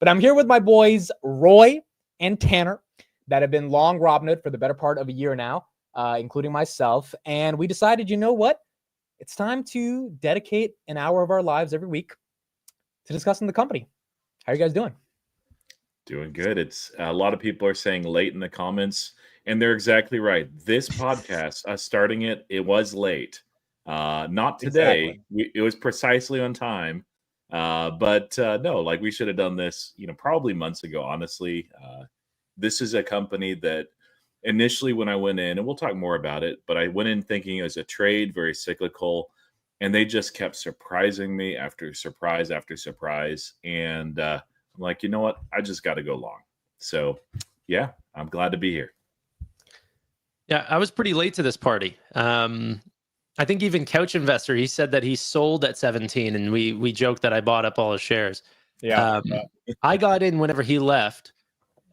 But I'm here with my boys, Roy and Tanner, that have been long Robinhood for the better part of a year now, including myself. And we decided, you know what? It's time to dedicate an hour of our lives every week to discussing the company. How are you guys doing? Doing good. It's a lot of people are saying late in the comments, and they're exactly right. This podcast, starting it was late. Not today. Exactly. It was precisely on time. But no, like we should have done this, probably months ago. Honestly, this is a company that initially when I went in, and we'll talk more about it, but I went in thinking it was a trade, very cyclical, and they just kept surprising me after surprise after surprise. And I'm like, you know what? I just got to go long. So, yeah, I'm glad to be here. Yeah, I was pretty late to this party. I think even Couch Investor, he said that he sold at 17, and we joked that I bought up all his shares. Yeah. I got in whenever he left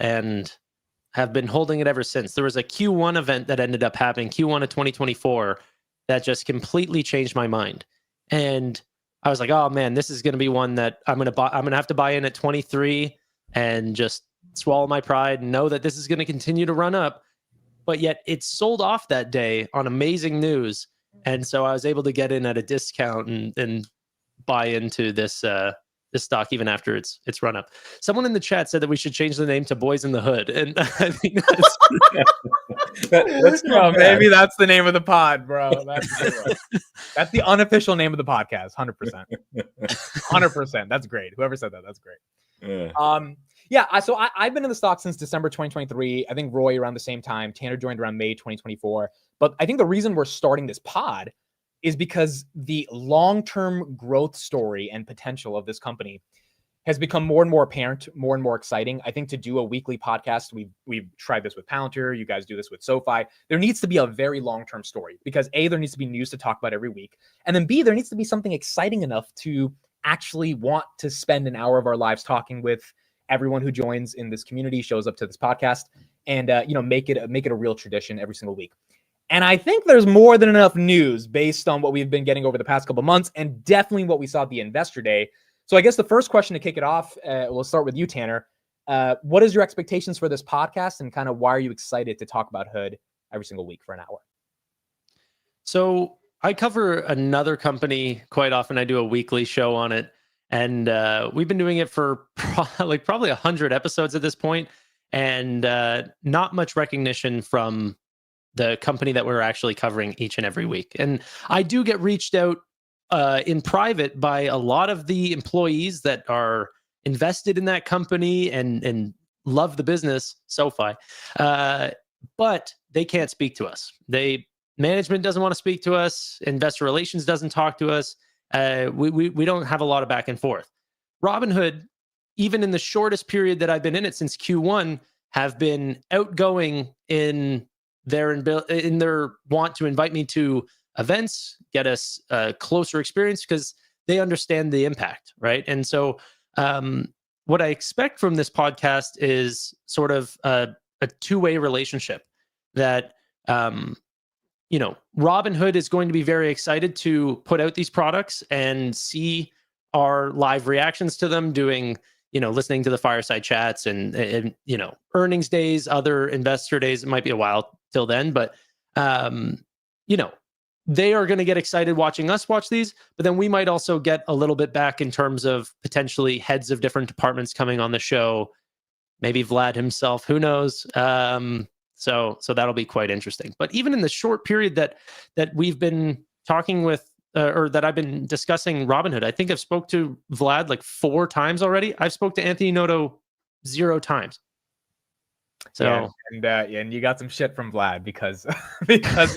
and have been holding it ever since. There was a Q1 event that ended up happening, Q1 of 2024, that just completely changed my mind. And I was like, oh man, this is going to be one that I'm going to have to buy in at 23 and just swallow my pride and know that this is going to continue to run up. But yet it sold off that day on amazing news. And so I was able to get in at a discount and buy into this stock even after its run up. Someone in the chat said that we should change the name to Boys in the Hood, and I think that's maybe that's the name of the pod, bro. That's the unofficial name of the podcast. 100%. 100%. That's great. Whoever said that, that's great. So I've been in the stock since December 2023. I think Roy around the same time. Tanner joined around May 2024. But I think the reason we're starting this pod is because the long-term growth story and potential of this company has become more and more apparent, more and more exciting. I think to do a weekly podcast, we've tried this with Palantir. You guys do this with SoFi. There needs to be a very long-term story because A, there needs to be news to talk about every week. And then B, there needs to be something exciting enough to actually want to spend an hour of our lives talking with everyone who joins in this community, shows up to this podcast, and make it a real tradition every single week. And I think there's more than enough news based on what we've been getting over the past couple of months and definitely what we saw at the Investor Day. So I guess the first question to kick it off, we'll start with you, Tanner. What is your expectations for this podcast and kind of why are you excited to talk about Hood every single week for an hour? So I cover another company quite often. I do a weekly show on it. And we've been doing it for probably 100 episodes at this point, and not much recognition from the company that we're actually covering each and every week. And I do get reached out in private by a lot of the employees that are invested in that company and love the business, SoFi, but they can't speak to us. Management doesn't want to speak to us. Investor relations doesn't talk to us. We don't have a lot of back and forth. Robinhood, even in the shortest period that I've been in it since Q1, have been outgoing in their want to invite me to events, get us a closer experience because they understand the impact, right? And so what I expect from this podcast is sort of a two-way relationship that Robinhood is going to be very excited to put out these products and see our live reactions to them, doing, listening to the fireside chats and earnings days, other investor days. It might be a while till then, but, they are going to get excited watching us watch these, but then we might also get a little bit back in terms of potentially heads of different departments coming on the show, maybe Vlad himself, who knows? So that'll be quite interesting. But even in the short period that we've been talking with, or that I've been discussing Robinhood, I think I've spoke to Vlad like 4 times already. I've spoke to Anthony Noto 0 times. So and you got some shit from Vlad because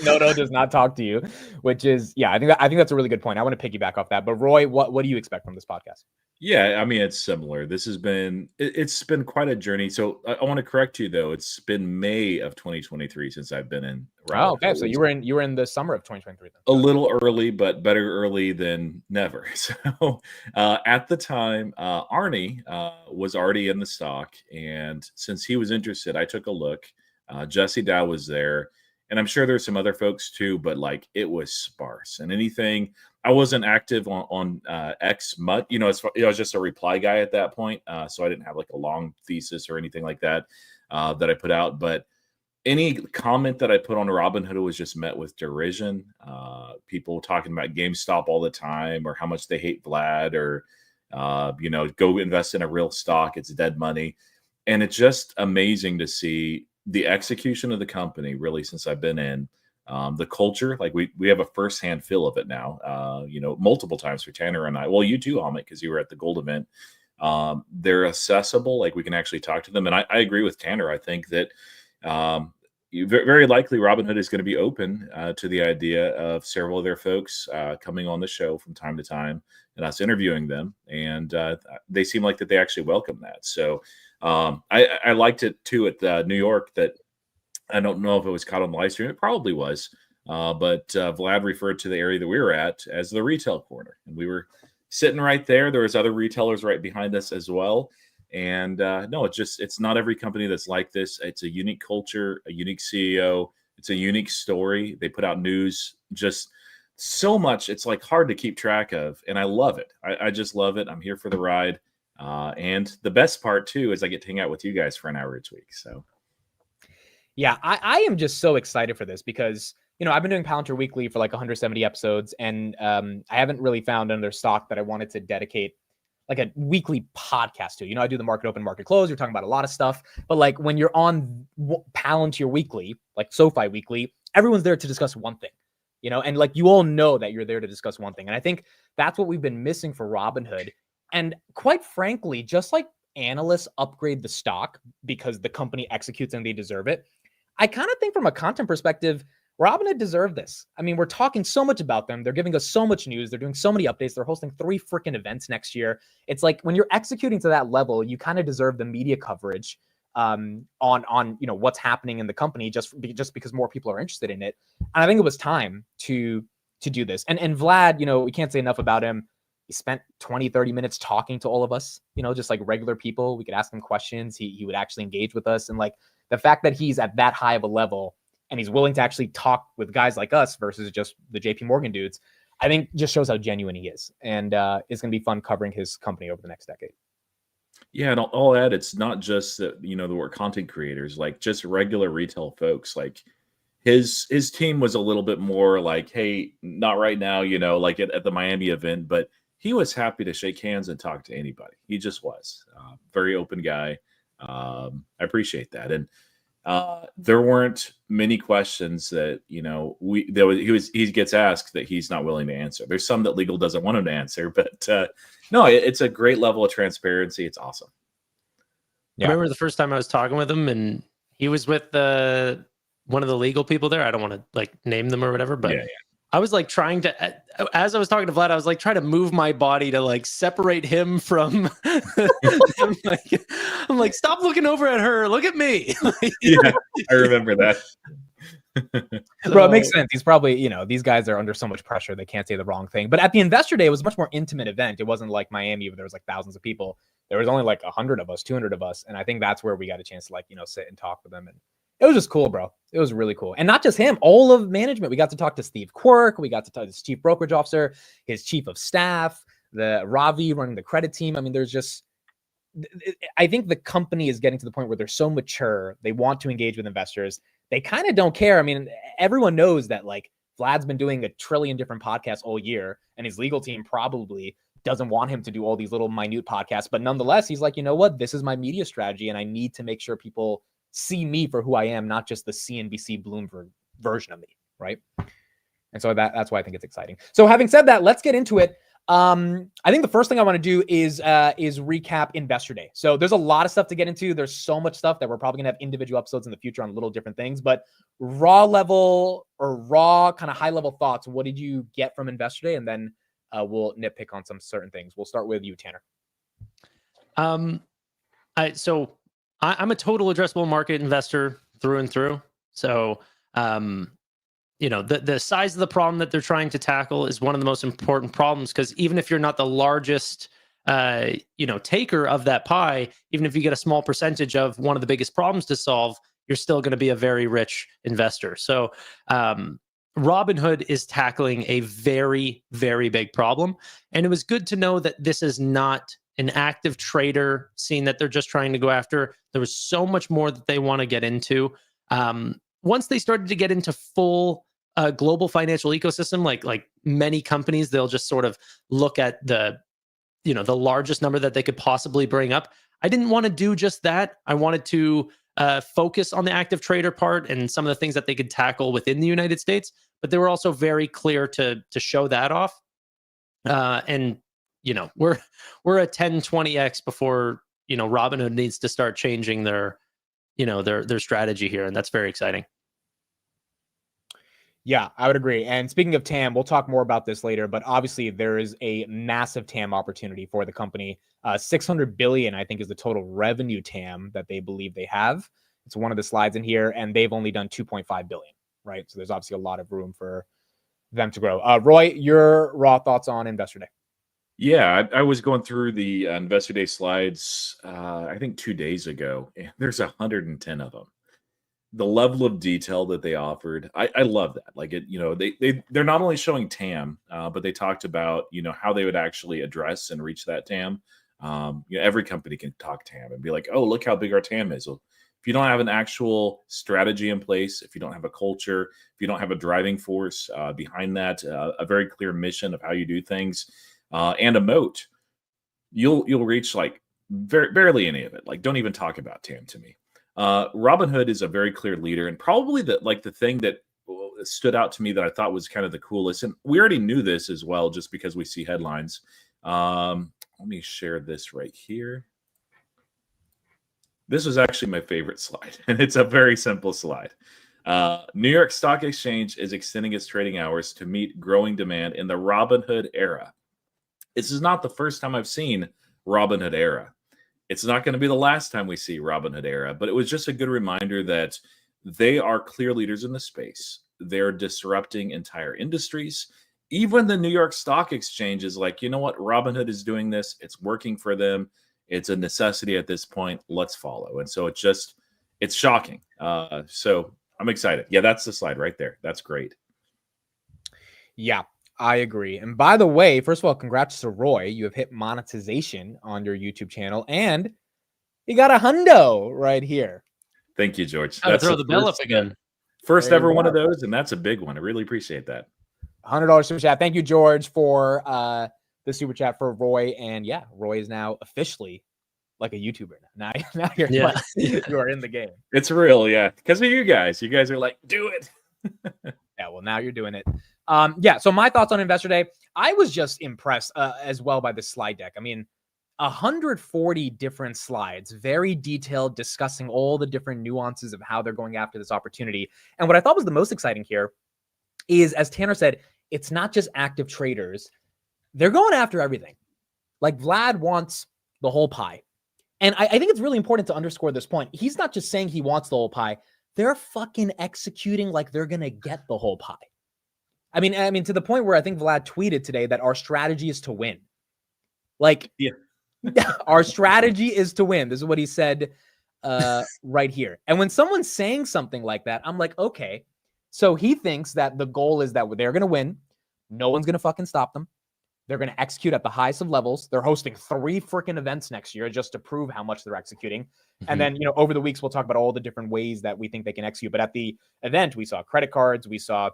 Noto does not talk to you, which is I think that's a really good point. I want to piggyback off that. But Roy, what do you expect from this podcast? Yeah, I mean, it's similar. It's been quite a journey. So I want to correct you though. It's been May of 2023 since I've been in. Oh, okay. So you were in the summer of 2023 then. A little early, but better early than never. So at the time, Arnie was already in the stock, and since he was interested, I took a look. Jesse Dow was there, and I'm sure there's some other folks too, but like it was sparse. And anything, I wasn't active on X much, you know, I was just a reply guy at that point, so I didn't have like a long thesis or anything like that that I put out. But any comment that I put on Robinhood was just met with derision. People talking about GameStop all the time, or how much they hate Vlad, or you know, go invest in a real stock, it's dead money. And it's just amazing to see the execution of the company, really, since I've been in. The culture, like we have a firsthand feel of it now, you know, multiple times for Tanner and I. Well, you too, Hamid, because you were at the gold event. They're accessible, like we can actually talk to them. And I agree with Tanner. I think that very likely Robinhood is going to be open to the idea of several of their folks coming on the show from time to time and us interviewing them. And they seem like that they actually welcome that. So I liked it too at New York, that I don't know if it was caught on the live stream. It probably was. But Vlad referred to the area that we were at as the retail corner. And we were sitting right there. There was other retailers right behind us as well. And no, it's not every company that's like this. It's a unique culture, a unique CEO. It's a unique story. They put out news, just so much. It's like hard to keep track of. And I love it. I just love it. I'm here for the ride. And the best part too, is I get to hang out with you guys for an hour each week. So. Yeah, I am just so excited for this because, you know, I've been doing Palantir Weekly for like 170 episodes, and I haven't really found another stock that I wanted to dedicate like a weekly podcast to. You know, I do the market open, market close. You're talking about a lot of stuff, but like when you're on Palantir Weekly, like SoFi Weekly, everyone's there to discuss one thing, you know, and like you all know that you're there to discuss one thing. And I think that's what we've been missing for Robinhood. And quite frankly, just like analysts upgrade the stock because the company executes and they deserve it, I kind of think from a content perspective, Robinhood deserved this. I mean, we're talking so much about them. They're giving us so much news. They're doing so many updates. They're hosting 3 freaking events next year. It's like when you're executing to that level, you kind of deserve the media coverage on you know what's happening in the company just because more people are interested in it. And I think it was time to do this. And Vlad, you know, we can't say enough about him. He spent 20-30 minutes talking to all of us, you know, just like regular people. We could ask him questions. He would actually engage with us. And like the fact that he's at that high of a level and he's willing to actually talk with guys like us versus just the JP Morgan dudes, I think just shows how genuine he is. And it's going to be fun covering his company over the next decade. Yeah, and I'll add, it's not just that, you know, the word content creators, like just regular retail folks. Like his team was a little bit more like, hey, not right now, you know, like at the Miami event, but he was happy to shake hands and talk to anybody. He just was very open guy. I appreciate that. And there weren't many questions that, you know, he gets asked that he's not willing to answer. There's some that legal doesn't want him to answer, but no, it's a great level of transparency. It's awesome. Yeah. I remember the first time I was talking with him, and he was with one of the legal people there. I don't want to like name them or whatever, but yeah. I was like trying to, as I was talking to Vlad, I was like trying to move my body to like separate him from. I'm like, stop looking over at her. Look at me. Yeah, I remember that. Bro, it makes sense. He's probably, you know, these guys are under so much pressure they can't say the wrong thing. But at the Investor Day, it was a much more intimate event. It wasn't like Miami where there was like thousands of people. There was only like 100 of us, 200 of us, and I think that's where we got a chance to like, you know, sit and talk with them. And it was just cool, bro. It was really cool. And not just him, all of management. We got to talk to Steve Quirk. We got to talk to his chief brokerage officer, his chief of staff, the Ravi running the credit team. I mean, there's just, I think the company is getting to the point where they're so mature. They want to engage with investors. They kind of don't care. I mean, everyone knows that like Vlad's been doing 1 trillion different podcasts all year, and his legal team probably doesn't want him to do all these little minute podcasts. But nonetheless, he's like, you know what? This is my media strategy, and I need to make sure people see me for who I am, not just the CNBC Bloomberg version of me, right? And so that's why I think it's exciting. So having said that, let's get into it. I think the first thing I want to do is recap Investor Day. So there's a lot of stuff to get into. There's so much stuff that we're probably gonna have individual episodes in the future on little different things, but raw kind of high level thoughts. What did you get from Investor Day? And then we'll nitpick on some certain things. We'll start with you, Tanner. I'm a total addressable market investor through and through. So, you know, the size of the problem that they're trying to tackle is one of the most important problems, because even if you're not the largest, you know, taker of that pie, even if you get a small percentage of one of the biggest problems to solve, you're still going to be a very rich investor. So Robinhood is tackling a very, very big problem. And it was good to know that this is not an active trader scene that they're just trying to go after. There was so much more that they want to get into. Once they started to get into full global financial ecosystem, like many companies, they'll just sort of look at the largest number that they could possibly bring up. I didn't want to do just that. I wanted to focus on the active trader part and some of the things that they could tackle within the United States, but they were also very clear to show that off. And we're at 10-20x before Robinhood needs to start changing their strategy here, and that's very exciting. Yeah, I would agree. And speaking of TAM, we'll talk more about this later, but obviously there is a massive TAM opportunity for the company. 600 billion, I think, is the total revenue TAM that they believe they have. It's one of the slides in here, and they've only done 2.5 billion, right? So there's obviously a lot of room for them to grow. Roy, your raw thoughts on Investor Day? Yeah, I was going through the Investor Day slides, I think 2 days ago, and there's 110 of them. The level of detail that they offered, I love that. Like they're not only showing TAM, but they talked about how they would actually address and reach that TAM. Every company can talk TAM and be like, oh, look how big our TAM is. Well, if you don't have an actual strategy in place, if you don't have a culture, if you don't have a driving force behind that, a very clear mission of how you do things, and a moat, you'll reach like barely any of it. Like, don't even talk about TAM to me. Robinhood is a very clear leader, and probably the thing that stood out to me that I thought was kind of the coolest, and we already knew this as well just because we see headlines. Let me share this right here. This was actually my favorite slide, and it's a very simple slide. New York Stock Exchange is extending its trading hours to meet growing demand in the Robinhood era. This is not the first time I've seen Robinhood era. It's not going to be the last time we see Robinhood era, but it was just a good reminder that they are clear leaders in the space. They're disrupting entire industries. Even the New York Stock Exchange is like, you know what? Robinhood is doing this. It's working for them. It's a necessity at this point. Let's follow. And so it's shocking. So I'm excited. Yeah, that's the slide right there. That's great. Yeah, I agree. And by the way, first of all, congrats to Roy. You have hit monetization on your YouTube channel, and you got a hundo right here. Thank you, George. That's throw the bell up again. First ever one of those, and that's a big one. I really appreciate that. $100 super chat. Thank you, George, for the super chat for Roy. And yeah, Roy is now officially like a YouTuber now. Now you're you are in the game. It's real, yeah. Because of you guys. You guys are like, do it. Yeah, well, now you're doing it. Yeah, so my thoughts on Investor Day. I was just impressed as well by this slide deck. I mean, 140 different slides, very detailed, discussing all the different nuances of how they're going after this opportunity. And what I thought was the most exciting here is, as Tanner said, it's not just active traders. They're going after everything. Like Vlad wants the whole pie. And I think it's really important to underscore this point. He's not just saying he wants the whole pie. They're fucking executing like they're going to get the whole pie. I mean, to the point where I think Vlad tweeted today that our strategy is to win. Like, yeah. Our strategy is to win. This is what he said right here. And when someone's saying something like that, I'm like, okay, so he thinks that the goal is that they're going to win. No one's going to fucking stop them. They're going to execute at the highest of levels. They're hosting 3 freaking events next year just to prove how much they're executing. Mm-hmm. And then, over the weeks, we'll talk about all the different ways that we think they can execute. But at the event, we saw credit cards. We saw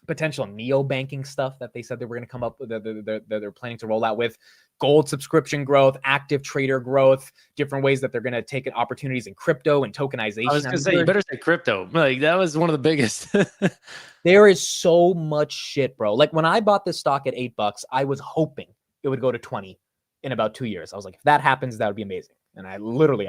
potential neo-banking stuff that they said they were going to come up with, that they're planning to roll out with. Gold subscription growth, active trader growth, different ways that they're going to take opportunities in crypto and tokenization. I was going to say, you better say crypto. Like, that was one of the biggest. There is so much shit, bro. Like, when I bought this stock at $8, I was hoping it would go to 20 in about 2 years. I was like, if that happens, that would be amazing. And I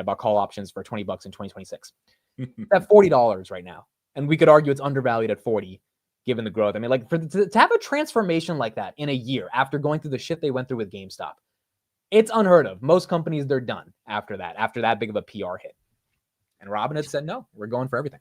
bought call options for $20 in 2026. It's at $40 right now. And we could argue it's undervalued at 40. Given the growth. I mean, like, to have a transformation like that in a year after going through the shit they went through with GameStop, it's unheard of. Most companies, they're done after that big of a PR hit. And Robinhood said, no, we're going for everything.